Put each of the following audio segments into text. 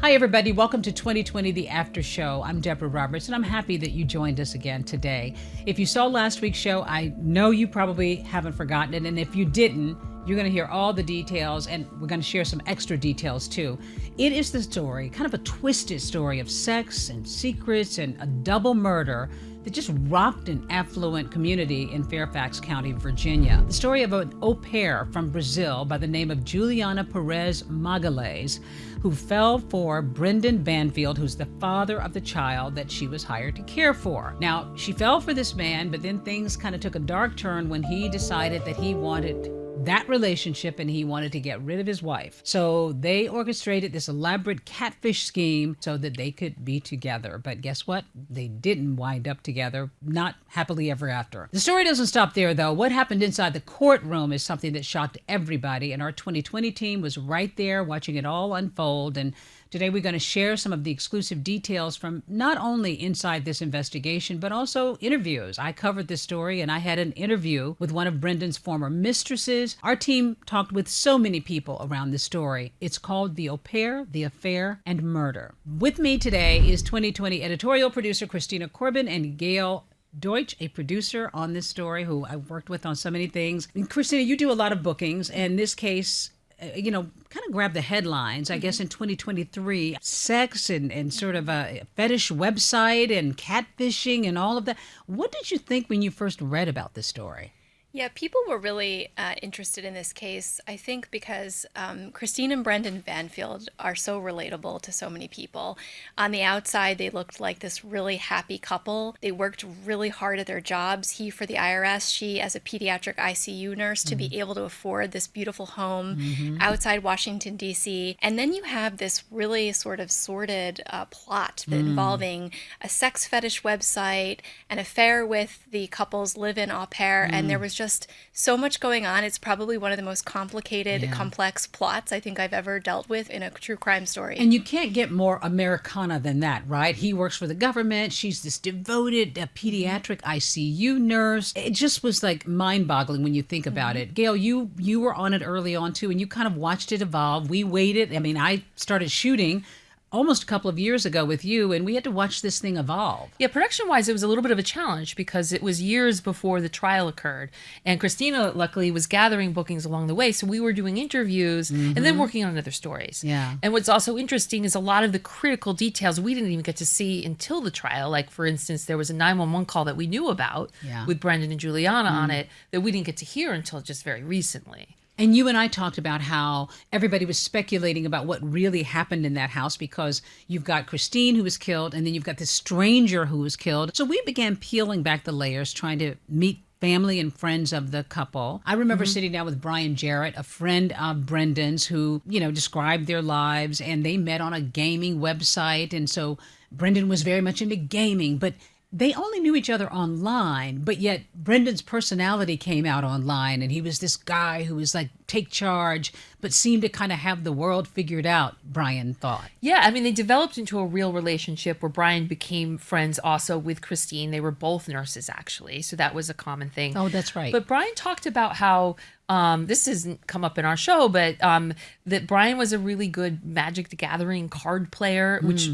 Hi, everybody. Welcome to 2020, The After Show. I'm Deborah Roberts, and I'm happy that you joined us again today. If you saw last week's show, I know you probably haven't forgotten it, and if you didn't, you're going to hear all the details, and we're going to share some extra details, too. It is the story, kind of a twisted story of sex and secrets and a double murder that just rocked an affluent community in Fairfax County, Virginia. The story of an au pair from Brazil by the name of Juliana Peres Magalhães, who fell for Brendan Banfield, who's the father of the child that she was hired to care for. Now, she fell for this man, but then things kind of took a dark turn when he decided that he wanted that relationship and he wanted to get rid of his wife. So they orchestrated this elaborate catfish scheme so that they could be together. But guess what? They didn't wind up together, not happily ever after. The story doesn't stop there, though. What happened inside the courtroom is something that shocked everybody, and our 2020 team was right there watching it all unfold. And today we're going to share some of the exclusive details from not only inside this investigation, but also interviews. I covered this story and I had an interview with one of Brendan's former mistresses. Our team talked with so many people around this story. It's called The Au Pair, The Affair, and Murder. With me today is 2020 editorial producer Christina Corbin and Gail Deutsch, a producer on this story who I've worked with on so many things. And Christina, you do a lot of bookings, and this case kind of grabbed the headlines, I guess, in 2023. Sex and sort of a fetish website and catfishing and all of that. What did you think when you first read about this story? Yeah, people were really interested in this case, I think because Christine and Brendan Banfield are so relatable to so many people. On the outside, they looked like this really happy couple. They worked really hard at their jobs. He for the IRS, she as a pediatric ICU nurse to be able to afford this beautiful home outside Washington, D.C. And then you have this really sort of sordid plot involving a sex fetish website, an affair with the couple's live-in au pair, and there was just so much going on. It's probably one of the most complicated, complex plots I think I've ever dealt with in a true crime story. And you can't get more Americana than that, right? He works for the government. She's this devoted pediatric ICU nurse. It just was like mind-boggling when you think about it. Gail, you were on it early on too, and you kind of watched it evolve. We waited. I mean, I started shooting almost a couple of years ago with you, and we had to watch this thing evolve. Yeah, production-wise, it was a little bit of a challenge because it was years before the trial occurred. And Christina, luckily, was gathering bookings along the way. So we were doing interviews and then working on other stories. Yeah. And what's also interesting is a lot of the critical details we didn't even get to see until the trial. Like, for instance, there was a 911 call that we knew about with Brendan and Juliana on it that we didn't get to hear until just very recently. And you and I talked about how everybody was speculating about what really happened in that house because you've got Christine who was killed and then you've got this stranger who was killed. So we began peeling back the layers, trying to meet family and friends of the couple. I remember sitting down with Brian Jarrett, a friend of Brendan's who, described their lives, and they met on a gaming website. And so Brendan was very much into gaming, but they only knew each other online, but yet Brendan's personality came out online, and he was this guy who was like, take charge, but seemed to kind of have the world figured out, Brian thought. Yeah, I mean, they developed into a real relationship where Brian became friends also with Christine. They were both nurses, actually, so that was a common thing. Oh, that's right. But Brian talked about how, this hasn't come up in our show, but that Brian was a really good Magic the Gathering card player, which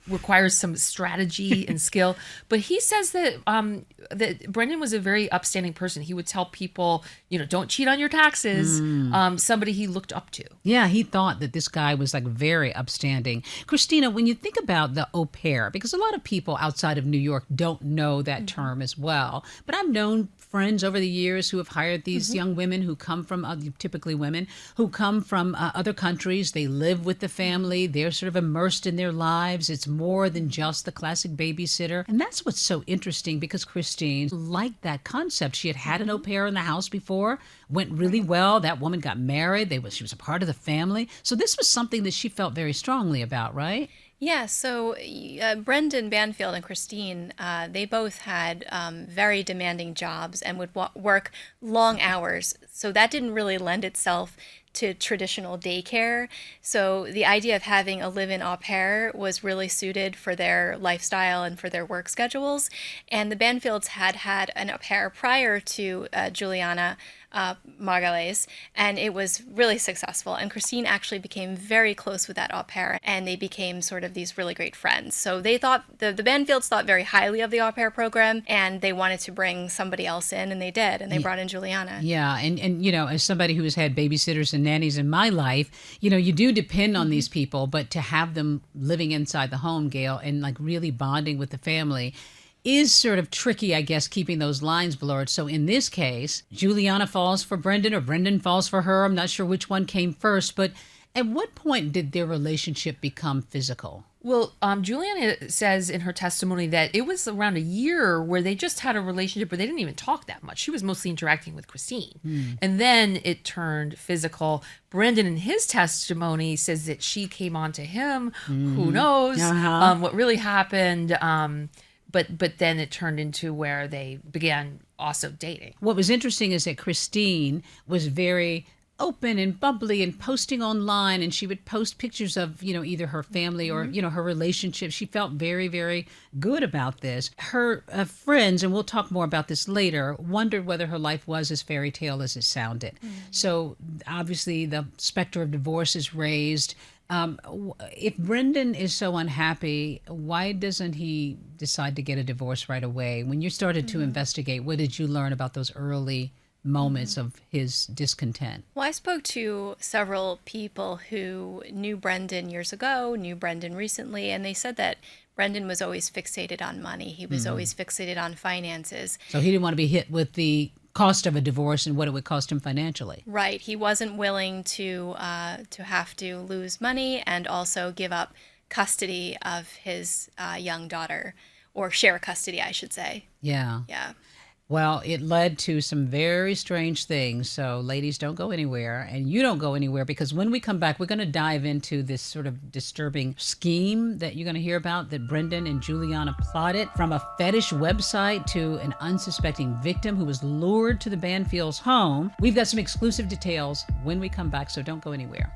requires some strategy and skill. But he says that that Brendan was a very upstanding person. He would tell people, don't cheat on your taxes. Somebody he looked up to. Yeah, he thought that this guy was like very upstanding. Christina, when you think about the au pair, because a lot of people outside of New York don't know that term as well, but I've known friends over the years who have hired these young women who come from, typically women, who come from other countries. They live with the family. They're sort of immersed in their lives. It's more than just the classic babysitter. And that's what's so interesting because Christine liked that concept. She had an au pair in the house before, went really well. That woman got married. She was a part of the family. So this was something that she felt very strongly about, right? Yeah, so Brendan Banfield and Christine, they both had very demanding jobs and would work long hours. So that didn't really lend itself to traditional daycare. So the idea of having a live-in au pair was really suited for their lifestyle and for their work schedules. And the Banfields had an au pair prior to Juliana Magalhães, and it was really successful. And Christine actually became very close with that au pair, and they became sort of these really great friends. So they thought, the Banfields thought very highly of the au pair program, and they wanted to bring somebody else in, and they did, and they brought in Juliana. Yeah, and as somebody who has had babysitters and nannies in my life, you do depend on these people, but to have them living inside the home, Gail, and like really bonding with the family is sort of tricky, I guess, keeping those lines blurred. So in this case, Juliana falls for Brendan or Brendan falls for her. I'm not sure which one came first, but at what point did their relationship become physical? Well, Juliana says in her testimony that it was around a year where they just had a relationship where they didn't even talk that much. She was mostly interacting with Christine. And then it turned physical. Brendan, in his testimony, says that she came on to him. Who knows what really happened? But then it turned into where they began also dating. What was interesting is that Christine was very open and bubbly and posting online, and she would post pictures of, either her family or, her relationship. She felt very, very good about this. Her friends, and we'll talk more about this later, wondered whether her life was as fairy tale as it sounded. So obviously the specter of divorce is raised. If Brendan is so unhappy, why doesn't he decide to get a divorce right away? When you started to investigate, what did you learn about those early moments of his discontent? Well, I spoke to several people who knew Brendan years ago, knew Brendan recently, and they said that Brendan was always fixated on money. He was always fixated on finances. So he didn't want to be hit with the cost of a divorce and what it would cost him financially. Right. He wasn't willing to have to lose money and also give up custody of his young daughter, or share custody, I should say. Yeah. Yeah. Well, it led to some very strange things. So ladies, don't go anywhere, and you don't go anywhere, because when we come back, we're going to dive into this sort of disturbing scheme that you're going to hear about that Brendan and Juliana plotted, from a fetish website to an unsuspecting victim who was lured to the Banfields' home. We've got some exclusive details when we come back, so don't go anywhere.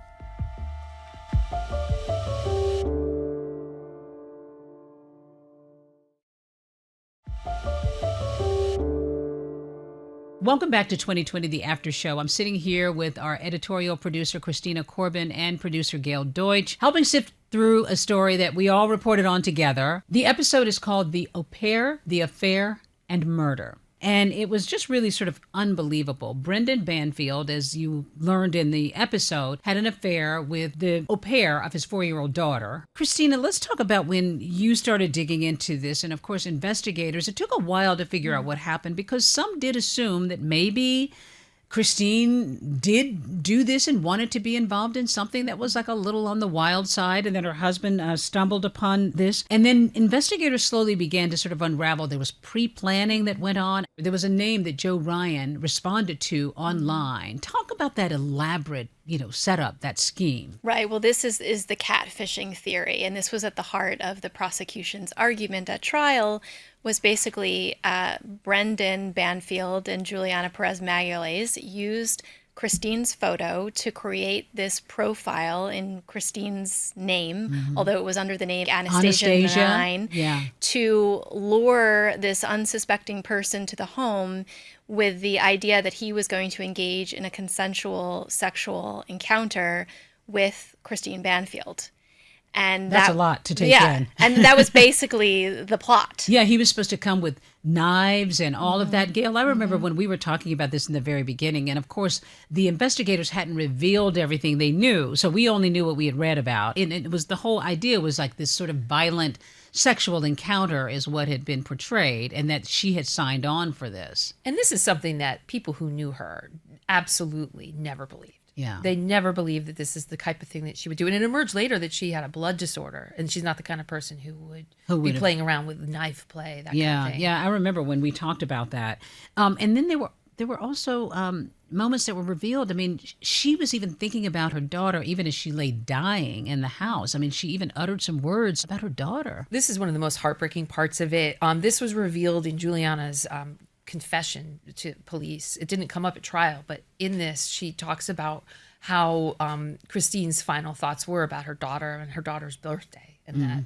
Welcome back to 2020, The After Show. I'm sitting here with our editorial producer, Christina Corbin, and producer, Gail Deutsch, helping sift through a story that we all reported on together. The episode is called The Au Pair, The Affair, and Murder. And it was just really sort of unbelievable. Brendan Banfield, as you learned in the episode, had an affair with the au pair of his 4-year-old daughter. Christina, let's talk about when you started digging into this. And of course, investigators, it took a while to figure out what happened, because some did assume that maybe Christine did do this and wanted to be involved in something that was like a little on the wild side, and then her husband stumbled upon this. And then investigators slowly began to sort of unravel. There was pre-planning that went on. There was a name that Joe Ryan responded to online. Talk about that elaborate, setup, that scheme. Right. Well, this is the catfishing theory, and this was at the heart of the prosecution's argument at trial. Was basically Brendan Banfield and Juliana Peres Magalhães used Christine's photo to create this profile in Christine's name, although it was under the name Anastasia 9, to lure this unsuspecting person to the home with the idea that he was going to engage in a consensual sexual encounter with Christine Banfield. And that's a lot to take in. And that was basically the plot. Yeah, he was supposed to come with knives and all of that. Gail, I remember when we were talking about this in the very beginning, and of course, the investigators hadn't revealed everything they knew, so we only knew what we had read about. And it was, the whole idea was like this sort of violent sexual encounter is what had been portrayed, and that she had signed on for this. And this is something that people who knew her absolutely never believed. Yeah. They never believed that this is the type of thing that she would do. And it emerged later that she had a blood disorder, and she's not the kind of person who would be playing around with knife play, that kind of thing. Yeah, I remember when we talked about that. And then there were also moments that were revealed. I mean, she was even thinking about her daughter even as she lay dying in the house. I mean, she even uttered some words about her daughter. This is one of the most heartbreaking parts of it. This was revealed in Juliana's confession to police. It didn't come up at trial, but in this, she talks about how Christine's final thoughts were about her daughter and her daughter's birthday, and that,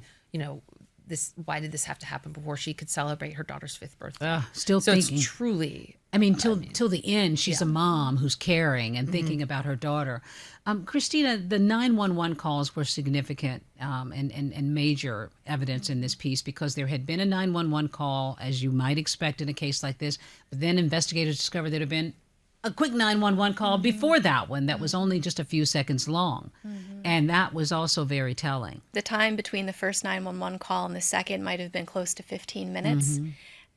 why did this have to happen before she could celebrate her daughter's 5th birthday? Still so thinking. It's truly. I mean, till the end, she's a mom who's caring and thinking about her daughter. Christina, the 911 calls were significant and major evidence in this piece because there had been a 911 call, as you might expect in a case like this, but then investigators discovered there had been a quick 911 call before that one that was only just a few seconds long. And that was also very telling. The time between the first 911 call and the second might have been close to 15 minutes.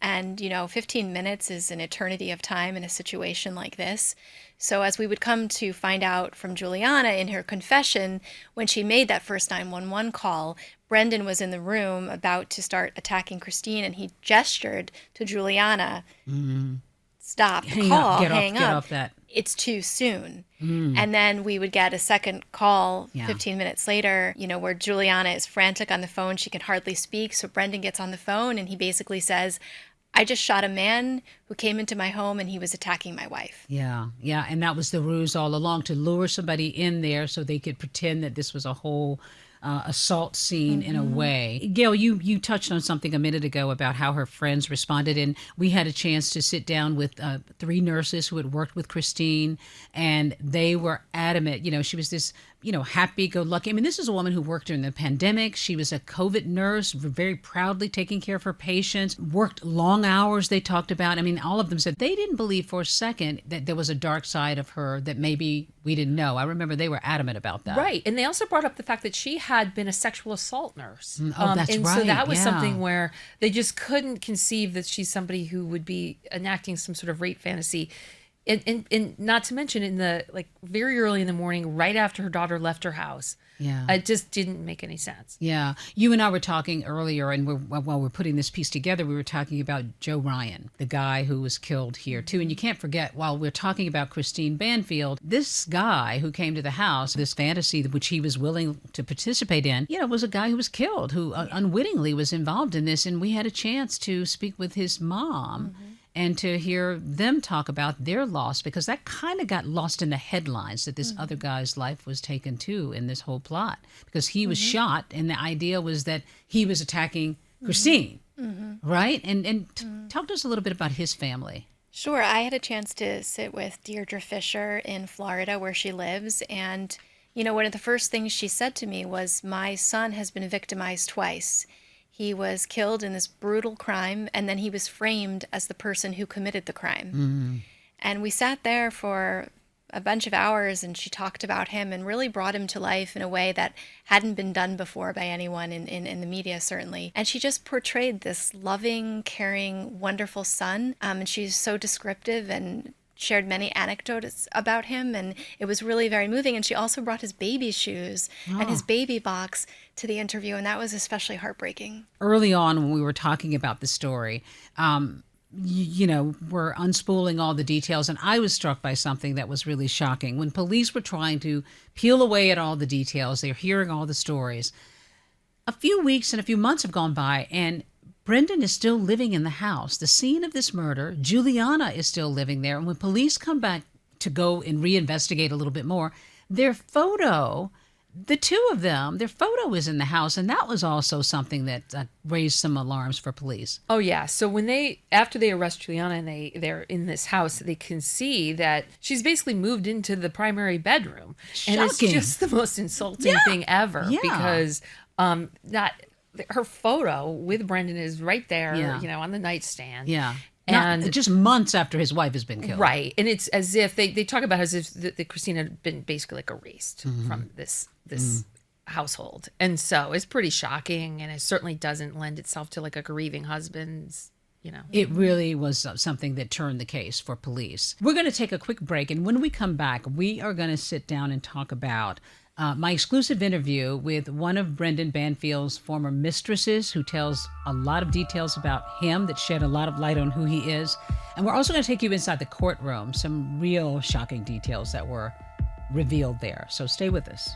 And, 15 minutes is an eternity of time in a situation like this. So as we would come to find out from Juliana in her confession, when she made that first 911 call, Brendan was in the room about to start attacking Christine, and he gestured to Juliana, stop the call, hang up. That. It's too soon. And then we would get a second call 15 minutes later, where Juliana is frantic on the phone. She can hardly speak. So Brendan gets on the phone and he basically says, I just shot a man who came into my home and he was attacking my wife. Yeah. And that was the ruse all along, to lure somebody in there so they could pretend that this was a whole assault scene in a way. Gail, you touched on something a minute ago about how her friends responded, and we had a chance to sit down with 3 nurses who had worked with Christine, and they were adamant. She was this, happy-go-lucky. I mean, this is a woman who worked during the pandemic. She was a COVID nurse, very proudly taking care of her patients, worked long hours, they talked about. I mean, all of them said they didn't believe for a second that there was a dark side of her that maybe we didn't know. I remember they were adamant about that. Right. And they also brought up the fact that she had been a sexual assault nurse. That's and right. So that was something where they just couldn't conceive that she's somebody who would be enacting some sort of rape fantasy. And not to mention in the very early in the morning, right after her daughter left her house. Yeah. It just didn't make any sense. Yeah. You and I were talking earlier, and while we're putting this piece together, we were talking about Joe Ryan, the guy who was killed here too. And you can't forget, while we're talking about Christine Banfield, this guy who came to the house, this fantasy which he was willing to participate in, was a guy who was killed, who unwittingly was involved in this. And we had a chance to speak with his mom. And to hear them talk about their loss, because that kind of got lost in the headlines that this other guy's life was taken too in this whole plot, because he was shot, and the idea was that he was attacking Christine, right? And talk to us a little bit about his family. Sure. I had a chance to sit with Deirdre Fisher in Florida, where she lives, and one of the first things she said to me was, my son has been victimized twice. He was killed in this brutal crime, and then he was framed as the person who committed the crime. And we sat there for a bunch of hours, and she talked about him and really brought him to life in a way that hadn't been done before by anyone in the media, certainly. And she just portrayed this loving, caring, wonderful son. And she's so descriptive and shared many anecdotes about him, and it was really very moving. And she also brought his baby shoes and his baby box to the interview, and that was especially heartbreaking. Early on, when we were talking about the story, we're unspooling all the details, and I was struck by something that was really shocking. When police were trying to peel away at all the details, they're hearing all the stories. A few weeks and a few months have gone by, and Brendan is still living in the house. The scene of this murder, Juliana is still living there. And when police come back to go and reinvestigate a little bit more, their photo, the two of them, their photo is in the house. And that was also something that raised some alarms for police. Oh, yeah. So after they arrest Juliana and they're in this house, they can see that she's basically moved into the primary bedroom. Shocking. And it's just the most insulting thing ever, because her photo with Brendan is right there, on the nightstand. Yeah. And just months after his wife has been killed. Right. And it's as if they talk about it as if the Christine had been basically erased from this household. And so it's pretty shocking, and it certainly doesn't lend itself to a grieving husband's, It really was something that turned the case for police. We're going to take a quick break, and when we come back, we are going to sit down and talk about my exclusive interview with one of Brendan Banfield's former mistresses, who tells a lot of details about him that shed a lot of light on who he is. And we're also going to take you inside the courtroom, some real shocking details that were revealed there. So stay with us.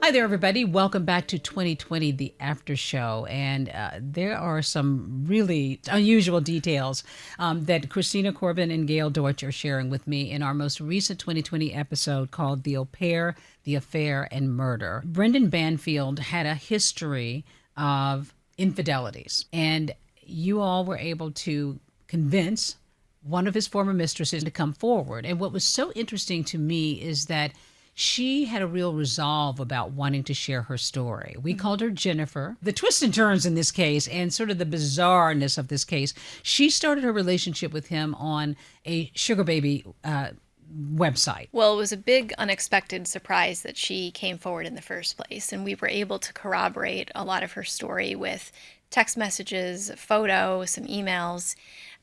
Hi there, everybody. Welcome back to 2020, the after show. And there are some really unusual details that Christina Corbin and Gail Deutsch are sharing with me in our most recent 2020 episode called The Au Pair, The Affair, and Murder. Brendan Banfield had a history of infidelities, and you all were able to convince one of his former mistresses to come forward. And what was so interesting to me is that she had a real resolve about wanting to share her story. We called her Jennifer. The twists and turns in this case and sort of the bizarreness of this case, she started her relationship with him on a sugar baby website. Well, it was a big unexpected surprise that she came forward in the first place, and we were able to corroborate a lot of her story with text messages, a photo, some emails.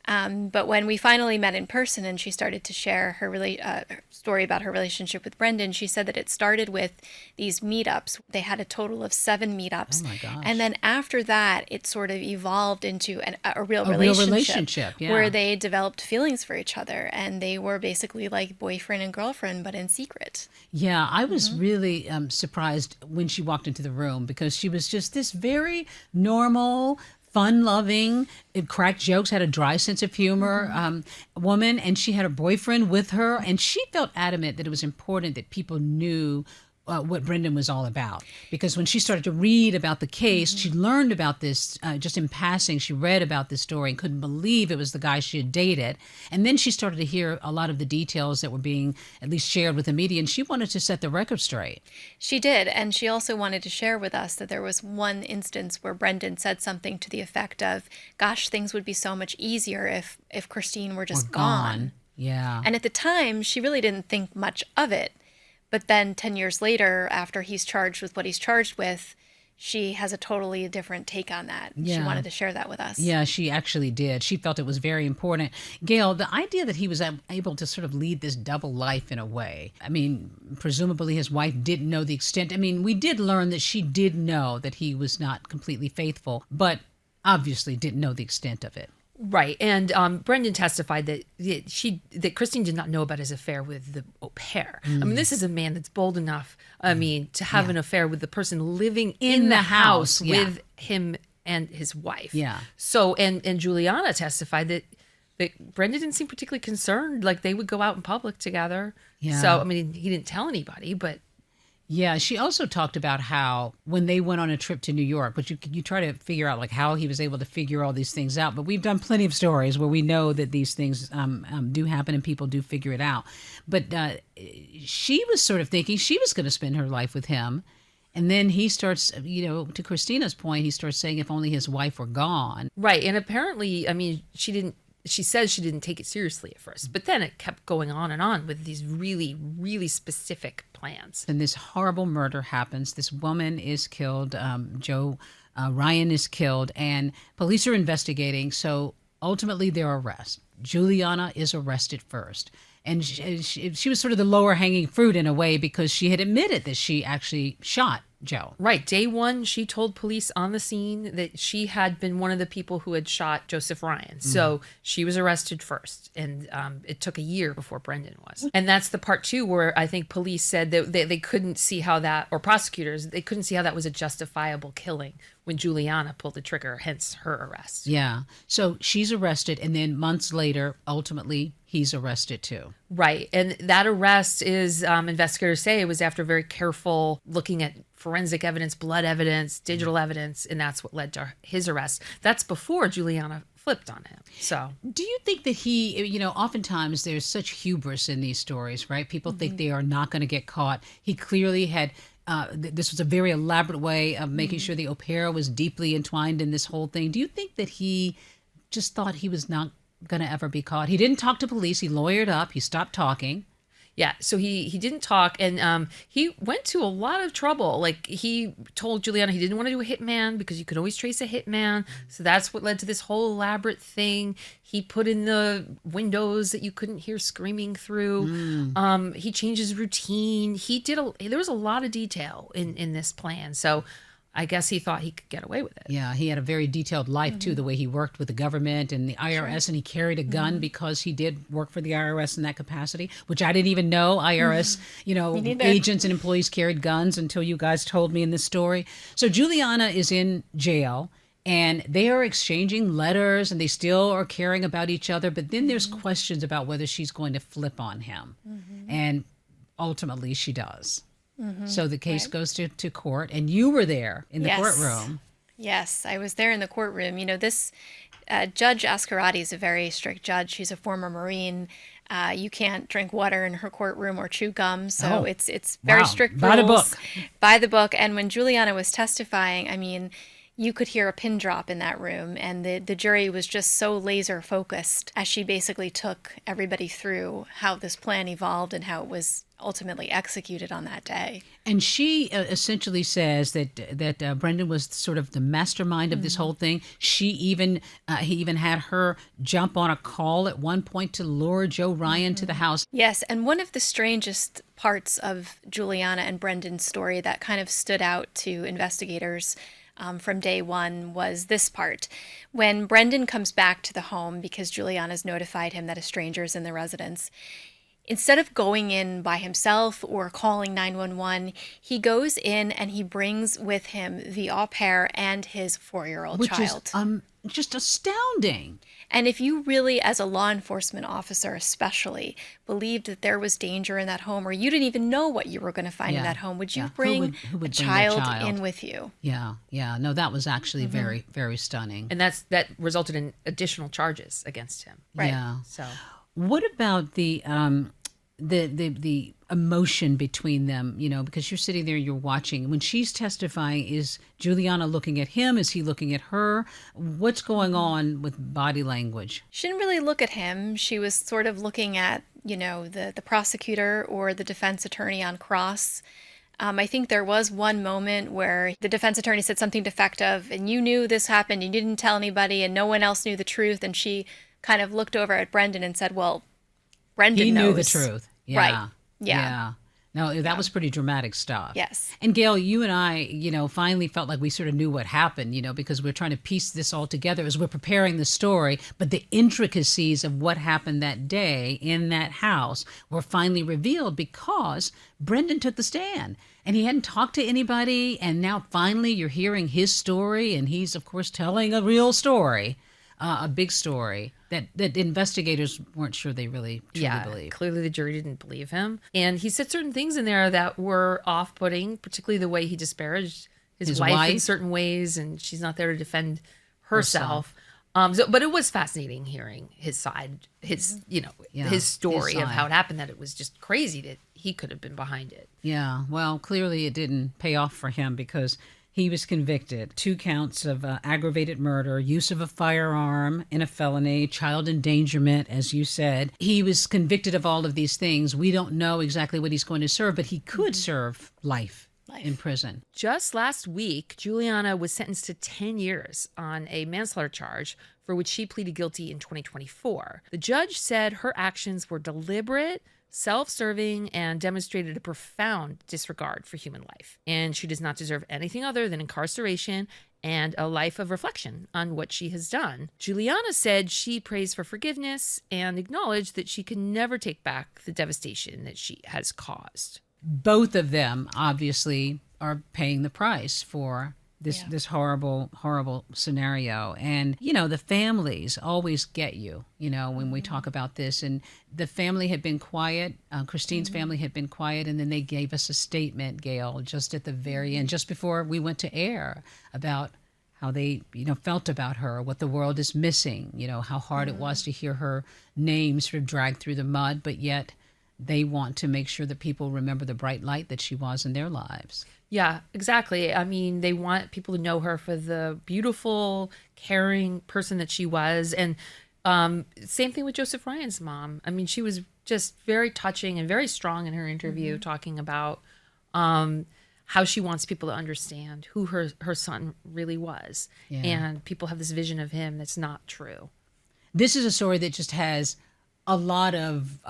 But when we finally met in person and she started to share her story about her relationship with Brendan, she said that it started with these meetups. They had a total of 7 meetups. Oh my gosh. And then after that, it sort of evolved into a real relationship, yeah. Where they developed feelings for each other. And they were basically like boyfriend and girlfriend, but in secret. Yeah, I was really surprised when she walked into the room because she was just this very normal, fun-loving, cracked jokes, had a dry sense of humor woman, and she had a boyfriend with her, and she felt adamant that it was important that people knew what Brendan was all about. Because when she started to read about the case, she learned about this just in passing. She read about this story and couldn't believe it was the guy she had dated. And then she started to hear a lot of the details that were being at least shared with the media, and she wanted to set the record straight. She did, and she also wanted to share with us that there was one instance where Brendan said something to the effect of, gosh, things would be so much easier if Christine were just gone. Yeah. And at the time, she really didn't think much of it. But then 10 years later, after he's charged with what he's charged with, she has a totally different take on that. Yeah. She wanted to share that with us. Yeah, she actually did. She felt it was very important. Gail, the idea that he was able to sort of lead this double life in a way, I mean, presumably his wife didn't know the extent. I mean, we did learn that she did know that he was not completely faithful, but obviously didn't know the extent of it. Right, and Brendan testified that Christine did not know about his affair with the au pair. I mean, this is a man that's bold enough, to have an affair with the person living in the house with him and his wife. Yeah. So, and Juliana testified that Brendan didn't seem particularly concerned. Like, they would go out in public together. Yeah. So, I mean, he didn't tell anybody, but... Yeah, she also talked about how when they went on a trip to New York, but you try to figure out like how he was able to figure all these things out. But we've done plenty of stories where we know that these things do happen and people do figure it out. But she was sort of thinking she was going to spend her life with him. And then he starts, to Christina's point, he starts saying if only his wife were gone. Right. And apparently, I mean, she says she didn't take it seriously at first, but then it kept going on and on with these really, really specific plans. And this horrible murder happens. This woman is killed. Joe Ryan is killed, and police are investigating. So ultimately, their arrest. Juliana is arrested first. And she was sort of the lower hanging fruit in a way because she had admitted that she actually shot Joe. Right. Day one, she told police on the scene that she had been one of the people who had shot Joseph Ryan. So she was arrested first. And it took a year before Brendan was. And that's the part two where I think police said that they couldn't see how that, or prosecutors, they couldn't see how that was a justifiable killing when Juliana pulled the trigger, hence her arrest. Yeah. So she's arrested, and then months later, ultimately, he's arrested too. Right. And that arrest is, investigators say, it was after very careful looking at forensic evidence, blood evidence, digital evidence, and that's what led to his arrest. That's before Juliana flipped on him. So do you think that he, oftentimes there's such hubris in these stories, right? People think they are not going to get caught. He clearly had... this was a very elaborate way of making sure the au pair was deeply entwined in this whole thing. Do you think that he just thought he was not going to ever be caught? He didn't talk to police. He lawyered up. He stopped talking. Yeah, so he didn't talk, and he went to a lot of trouble. Like, he told Juliana he didn't want to do a hitman because you could always trace a hitman. So that's what led to this whole elaborate thing. He put in the windows that you couldn't hear screaming through. He changed his routine. There was a lot of detail in this plan. So I guess he thought he could get away with it. Yeah, he had a very detailed life, too, the way he worked with the government and the IRS, and he carried a gun because he did work for the IRS in that capacity, which I didn't even know IRS, agents and employees carried guns until you guys told me in this story. So Juliana is in jail, and they are exchanging letters, and they still are caring about each other, but then there's questions about whether she's going to flip on him, and ultimately she does. So the case goes to court, and you were there in the courtroom. Yes, I was there in the courtroom. This Judge Ascarati is a very strict judge. She's a former Marine. You can't drink water in her courtroom or chew gum. So it's very strict rules. By the book. By the book. And when Juliana was testifying, I mean, you could hear a pin drop in that room. And the jury was just so laser focused as she basically took everybody through how this plan evolved and how it was ultimately executed on that day. And she essentially says that Brendan was sort of the mastermind of this whole thing. He even had her jump on a call at one point to lure Joe Ryan to the house. Yes, and one of the strangest parts of Juliana and Brendan's story that kind of stood out to investigators from day one was this part. When Brendan comes back to the home because Juliana's notified him that a stranger is in the residence, instead of going in by himself or calling 911, he goes in and he brings with him the au pair and his 4-year-old child. Which is just astounding. And if you really, as a law enforcement officer especially, believed that there was danger in that home, or you didn't even know what you were going to find in that home, would you bring who would a child in with you? Yeah. No, that was actually very, very stunning. And that resulted in additional charges against him. Right. Yeah. So what about the emotion between them, because you're sitting there, you're watching. When she's testifying, is Juliana looking at him? Is he looking at her? What's going on with body language? She didn't really look at him. She was sort of looking at, the prosecutor or the defense attorney on cross. I think there was one moment where the defense attorney said something defective, and you knew this happened, you didn't tell anybody, and no one else knew the truth. And she kind of looked over at Brendan and said, well, Brendan knows. He knew the truth. Yeah. Right. Yeah. No, that was pretty dramatic stuff. Yes. And Gail, you and I, finally felt like we sort of knew what happened, because we're trying to piece this all together as we're preparing the story. But the intricacies of what happened that day in that house were finally revealed because Brendan took the stand. And he hadn't talked to anybody. And now finally you're hearing his story. And he's, of course, telling a real story, a big story that investigators weren't sure they really truly believed. Clearly the jury didn't believe him. And he said certain things in there that were off-putting, particularly the way he disparaged his wife in certain ways, and she's not there to defend herself. But it was fascinating hearing his side, his story of how it happened, that it was just crazy that he could have been behind it. Yeah, well, clearly it didn't pay off for him because he was convicted. 2 counts of aggravated murder, use of a firearm in a felony, child endangerment, as you said. He was convicted of all of these things. We don't know exactly what he's going to serve, but he could serve life in prison. Just last week, Juliana was sentenced to 10 years on a manslaughter charge for which she pleaded guilty in 2024. The judge said her actions were deliberate, self-serving, and demonstrated a profound disregard for human life. And she does not deserve anything other than incarceration and a life of reflection on what she has done. Juliana said she prays for forgiveness and acknowledged that she can never take back the devastation that she has caused. Both of them obviously are paying the price for this horrible scenario. And, the families always get you, when we talk about this. And the family had been quiet. Christine's family had been quiet. And then they gave us a statement, Gail, just at the very end, just before we went to air, about how they, felt about her, what the world is missing, how hard it was to hear her name sort of dragged through the mud, but yet they want to make sure that people remember the bright light that she was in their lives. Yeah, exactly. I mean, they want people to know her for the beautiful, caring person that she was. And same thing with Joseph Ryan's mom. I mean, she was just very touching and very strong in her interview, talking about how she wants people to understand who her son really was. Yeah. And people have this vision of him that's not true. This is a story that just has a lot of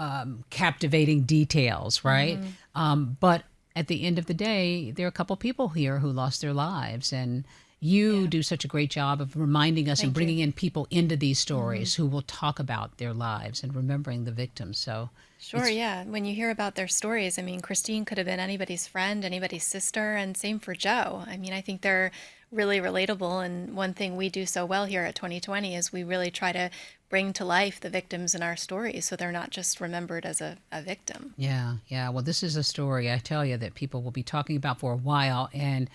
captivating details, right? But at the end of the day, there are a couple people here who lost their lives, and you do such a great job of reminding us and bringing in people into these stories who will talk about their lives and remembering the victims. So Sure, yeah. When you hear about their stories, I mean, Christine could have been anybody's friend, anybody's sister, and same for Joe. I mean, I think they're really relatable. And one thing we do so well here at 2020 is we really try to bring to life the victims in our stories so they're not just remembered as a victim. yeah, yeah. Well, this is a story, I tell you, that people will be talking about for a while, and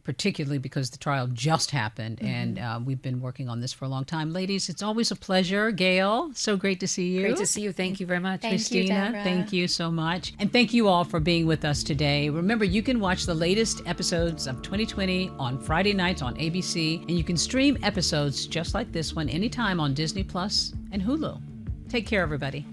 particularly because the trial just happened, and we've been working on this for a long time. Ladies, it's always a pleasure. Gail, so great to see you. Great to see you. Thank you very much. Thank you, Christina, Deborah. thank you so much. And thank you all for being with us today. Remember, you can watch the latest episodes of 2020 on Friday nights on ABC, and you can stream episodes just like this one anytime on Disney Plus and Hulu. Take care, everybody.